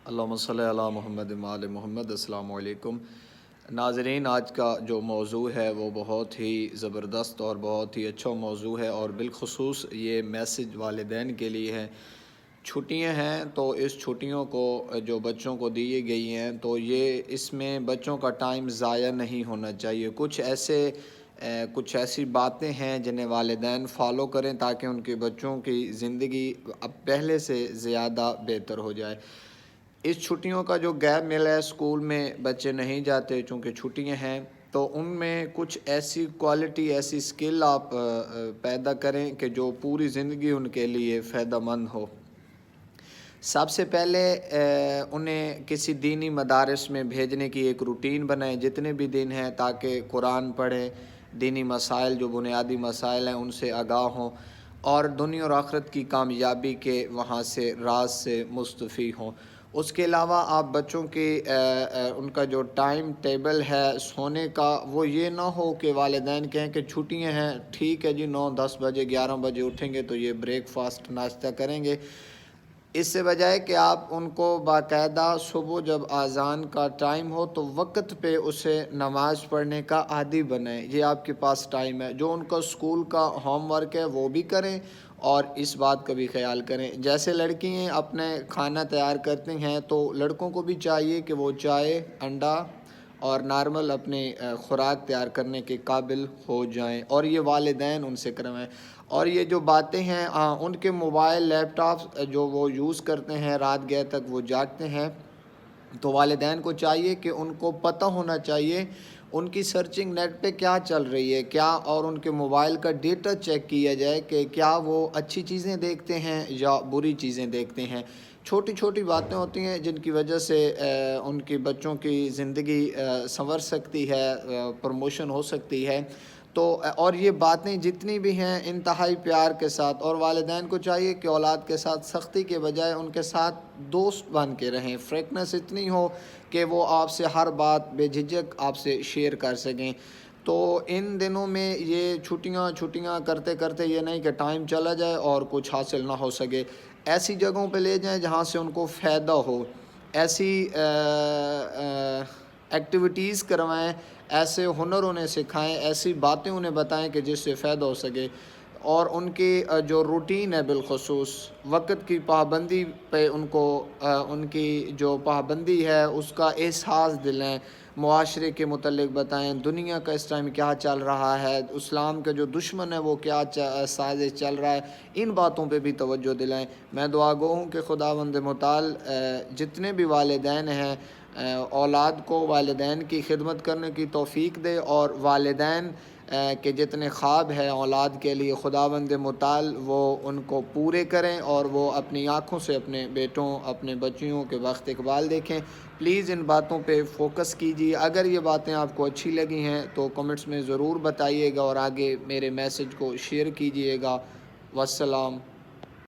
اللہم صلی علی محمد وعلی محمد۔ السلام علیکم ناظرین، آج کا جو موضوع ہے وہ بہت ہی زبردست اور بہت ہی اچھا موضوع ہے، اور بالخصوص یہ میسج والدین کے لیے ہے۔ چھٹیاں ہیں تو اس چھٹیوں کو جو بچوں کو دی گئی ہیں تو یہ اس میں بچوں کا ٹائم ضائع نہیں ہونا چاہیے۔ کچھ ایسی باتیں ہیں جنہیں والدین فالو کریں تاکہ ان کے بچوں کی زندگی اب پہلے سے زیادہ بہتر ہو جائے۔ اس چھٹیوں کا جو گیپ ملا ہے، اسکول میں بچے نہیں جاتے چونکہ چھٹیاں ہیں، تو ان میں کچھ ایسی کوالٹی، ایسی سکل آپ پیدا کریں کہ جو پوری زندگی ان کے لیے فائدہ مند ہو۔ سب سے پہلے انہیں کسی دینی مدارس میں بھیجنے کی ایک روٹین بنائیں جتنے بھی دن ہیں، تاکہ قرآن پڑھیں، دینی مسائل جو بنیادی مسائل ہیں ان سے آگاہ ہوں، اور دنیا اور آخرت کی کامیابی کے وہاں سے راز سے مستفید ہوں۔ اس کے علاوہ آپ بچوں کی ان کا جو ٹائم ٹیبل ہے سونے کا، وہ یہ نہ ہو کہ والدین کہیں کہ چھٹیاں ہیں، ٹھیک ہے جی 9-10 بجے 11 بجے اٹھیں گے تو یہ بریک فاسٹ ناشتہ کریں گے۔ اس سے بجائے کہ آپ ان کو باقاعدہ صبح جب اذان کا ٹائم ہو تو وقت پہ اسے نماز پڑھنے کا عادی بنائیں۔ یہ آپ کے پاس ٹائم ہے، جو ان کا اسکول کا ہوم ورک ہے وہ بھی کریں، اور اس بات کا بھی خیال کریں۔ جیسے لڑکیاں اپنے کھانا تیار کرتی ہیں تو لڑکوں کو بھی چاہیے کہ وہ چائے، انڈا اور نارمل اپنی خوراک تیار کرنے کے قابل ہو جائیں، اور یہ والدین ان سے کروائیں۔ اور یہ جو باتیں ہیں ان کے موبائل، لیپ ٹاپ جو وہ یوز کرتے ہیں، رات گئے تک وہ جاگتے ہیں، تو والدین کو چاہیے کہ ان کو پتہ ہونا چاہیے ان کی سرچنگ نیٹ پہ کیا چل رہی ہے، کیا، اور ان کے موبائل کا ڈیٹا چیک کیا جائے کہ کیا وہ اچھی چیزیں دیکھتے ہیں یا بری چیزیں دیکھتے ہیں۔ چھوٹی چھوٹی باتیں ہوتی ہیں جن کی وجہ سے ان کی بچوں کی زندگی سنور سکتی ہے، پروموشن ہو سکتی ہے۔ تو اور یہ باتیں جتنی بھی ہیں انتہائی پیار کے ساتھ، اور والدین کو چاہیے کہ اولاد کے ساتھ سختی کے بجائے ان کے ساتھ دوست بن کے رہیں، فریکنس اتنی ہو کہ وہ آپ سے ہر بات بے جھجک آپ سے شیئر کر سکیں۔ تو ان دنوں میں یہ چھٹیاں کرتے کرتے یہ نہیں کہ ٹائم چلا جائے اور کچھ حاصل نہ ہو سکے۔ ایسی جگہوں پہ لے جائیں جہاں سے ان کو فائدہ ہو، ایسی ایکٹیویٹیز کروائیں، ایسے ہنر انہیں سکھائیں، ایسی باتیں انہیں بتائیں کہ جس سے فائدہ ہو سکے، اور ان کی جو روٹین ہے بالخصوص وقت کی پابندی پہ ان کو ان کی جو پابندی ہے اس کا احساس دلائیں، معاشرے کے متعلق بتائیں، دنیا کا اس ٹائم کیا چل رہا ہے، اسلام کا جو دشمن ہے وہ کیا سازش چل رہا ہے، ان باتوں پہ بھی توجہ دلائیں۔ میں دعا گو ہوں کہ خداوند متعال جتنے بھی والدین ہیں اولاد کو والدین کی خدمت کرنے کی توفیق دے، اور والدین کے جتنے خواب ہیں اولاد کے لیے خداوند متعال وہ ان کو پورے کریں، اور وہ اپنی آنکھوں سے اپنے بیٹوں، اپنے بچیوں کے وقت اقبال دیکھیں۔ پلیز ان باتوں پہ فوکس کیجیے۔ اگر یہ باتیں آپ کو اچھی لگی ہیں تو کمنٹس میں ضرور بتائیے گا، اور آگے میرے میسج کو شیئر کیجیے گا۔ والسلام۔